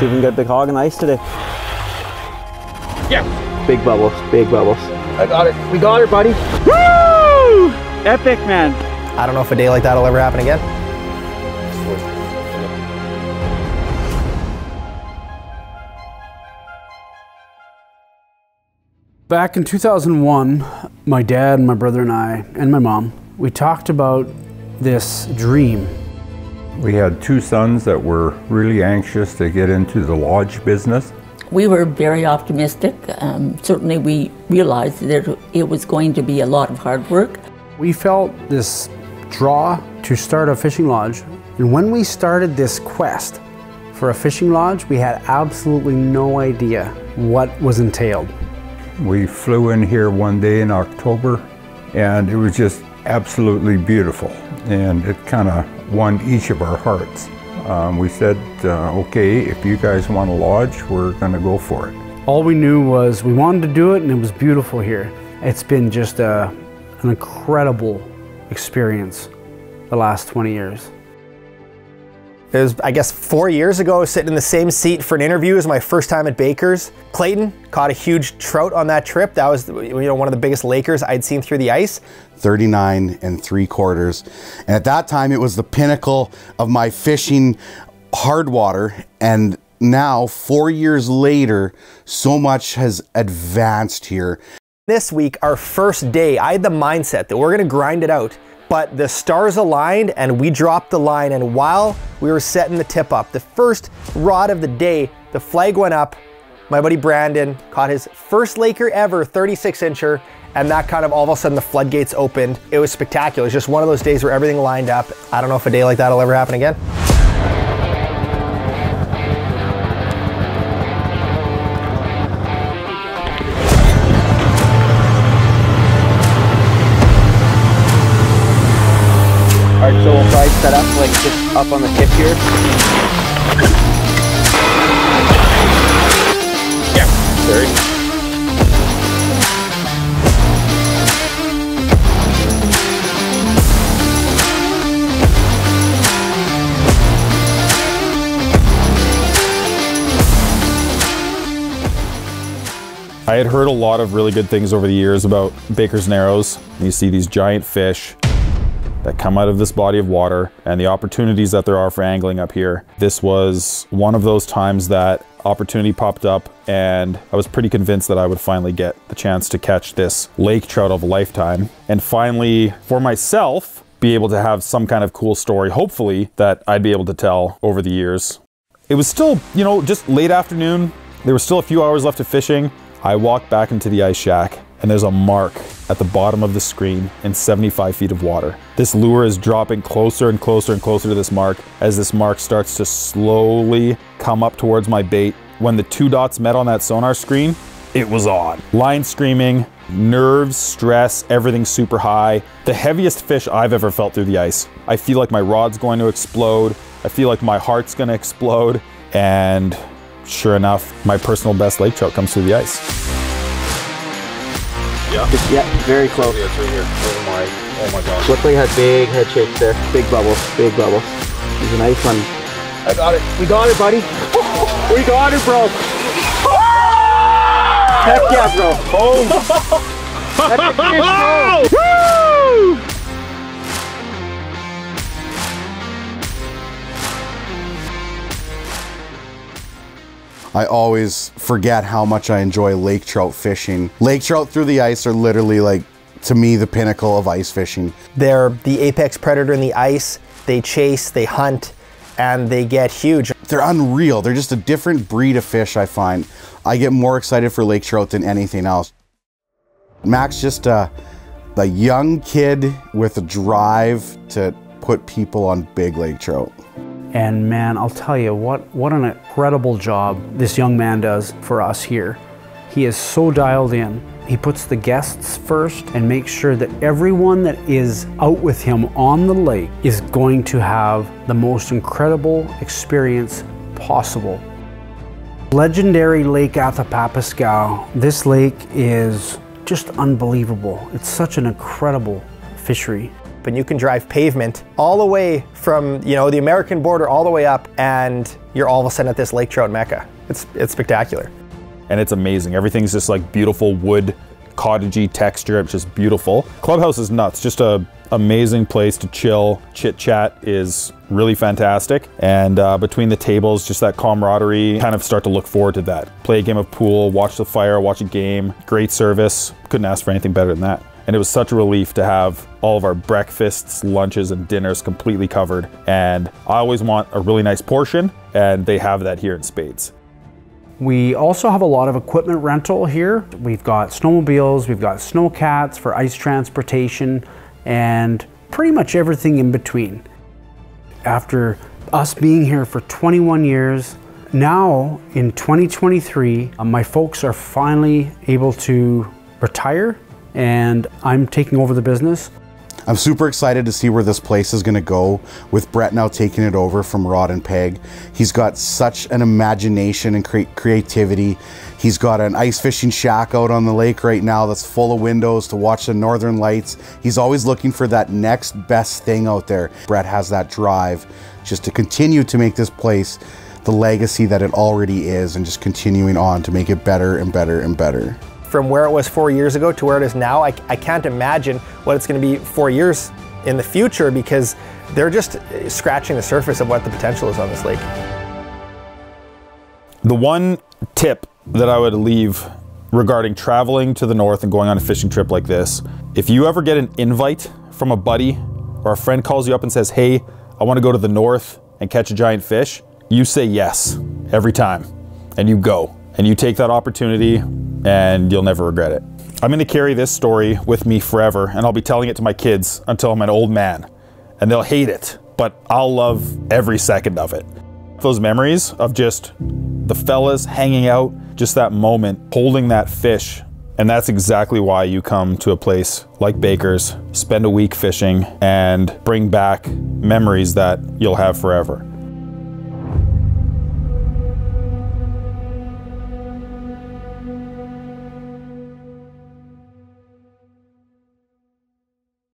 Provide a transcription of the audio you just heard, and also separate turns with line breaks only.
See if we can get a big hog on the ice today.
Yeah.
Big bubbles, big bubbles.
I got it. We got it, buddy.
Woo! Epic, man.
I don't know if a day like that will ever happen again.
Back in 2001, my dad, my brother and I, and my mom, we talked about this dream.
We had two sons that were really anxious to get into the lodge business.
We were very optimistic. Certainly we realized that it was going to be a lot of hard work.
We felt this draw to start a fishing lodge. And when we started this quest for a fishing lodge, we had absolutely no idea what was entailed.
We flew in here one day in October, and it was just absolutely beautiful. And it kind of won each of our hearts. We said, okay, if you guys want a lodge, we're going to go for it.
All we knew was we wanted to do it, and it was beautiful here. It's been just an incredible experience the last 20 years.
It was, I guess, 4 years ago, I was sitting in the same seat for an interview. It was my first time at Baker's. Clayton caught a huge trout on that trip. That was, one of the biggest Lakers I'd seen through the ice.
39 3/4. And at that time, it was the pinnacle of my fishing hard water. And now, 4 years later, so much has advanced here.
This week, our first day, I had the mindset that we're gonna grind it out. But the stars aligned and we dropped the line, and while we were setting the tip up, the first rod of the day, the flag went up. My buddy Brandon caught his first Laker ever, 36-incher, and that kind of all of a sudden the floodgates opened. It was spectacular. It was just one of those days where everything lined up. I don't know if a day like that will ever happen again.
Alright, so we'll probably set up like just up on the tip here.
Yeah, sorry.
I had heard a lot of really good things over the years about Baker's Narrows. You see these giant fish that come out of this body of water and the opportunities that there are for angling up here. This was one of those times that opportunity popped up, and I was pretty convinced that I would finally get the chance to catch this lake trout of a lifetime, and finally, for myself, be able to have some kind of cool story, hopefully, that I'd be able to tell over the years. It was still, just late afternoon. There were still a few hours left of fishing. I walked back into the ice shack, and there's a mark at the bottom of the screen in 75 feet of water. This lure is dropping closer and closer and closer to this mark as this mark starts to slowly come up towards my bait. When the two dots met on that sonar screen, it was on. Line screaming, nerves, stress, everything super high. The heaviest fish I've ever felt through the ice. I feel like my rod's going to explode. I feel like my heart's gonna explode. And sure enough, my personal best lake trout comes through the ice.
Yeah, very close.
Yeah, it's right here. Oh my gosh.
Looked like it had big head shakes there. Big bubbles, big bubbles. He's a nice one.
I got it. We got it, buddy.
We got it, bro. Heck yeah, bro. Oh. That's a fish, bro. Woo!
I always forget how much I enjoy lake trout fishing. Lake trout through the ice are literally, like, to me, the pinnacle of ice fishing.
They're the apex predator in the ice. They chase, they hunt, and they get huge.
They're unreal. They're just a different breed of fish, I find. I get more excited for lake trout than anything else. Mac's just a young kid with a drive to put people on big lake trout.
And man, I'll tell you, what an incredible job this young man does for us here. He is so dialed in. He puts the guests first and makes sure that everyone that is out with him on the lake is going to have the most incredible experience possible. Legendary Lake Athapapaskow. This lake is just unbelievable. It's such an incredible fishery.
and you can drive pavement all the way from, you know, the American border all the way up, and you're all of a sudden at this lake trout mecca. It's spectacular.
And it's amazing. Everything's just like beautiful wood, cottagey texture. It's just beautiful. Clubhouse is nuts. Just a amazing place to chill. Chit chat is really fantastic. And between the tables, just that camaraderie, kind of start to look forward to that. Play a game of pool, watch the fire, watch a game. Great service. Couldn't ask for anything better than that. And it was such a relief to have all of our breakfasts, lunches, and dinners completely covered. And I always want a really nice portion, and they have that here in spades.
We also have a lot of equipment rental here. We've got snowmobiles, we've got snowcats for ice transportation, and pretty much everything in between. After us being here for 21 years, now in 2023, my folks are finally able to retire, and I'm taking over the business.
I'm super excited to see where this place is gonna go with Brett now taking it over from Rod and Peg. He's got such an imagination and creativity. He's got an ice fishing shack out on the lake right now that's full of windows to watch the northern lights. He's always looking for that next best thing out there. Brett has that drive just to continue to make this place the legacy that it already is, and just continuing on to make it better and better and better.
From where it was 4 years ago to where it is now, I can't imagine what it's going to be 4 years in the future, because they're just scratching the surface of what the potential is on this lake.
The one tip that I would leave regarding traveling to the north and going on a fishing trip like this, if you ever get an invite from a buddy or a friend calls you up and says, hey, I want to go to the north and catch a giant fish, you say yes every time, and you go. And you take that opportunity, and you'll never regret it. I'm gonna carry this story with me forever, and I'll be telling it to my kids until I'm an old man. And they'll hate it, but I'll love every second of it. Those memories of just the fellas hanging out, just that moment, holding that fish. And that's exactly why you come to a place like Baker's, spend a week fishing, and bring back memories that you'll have forever.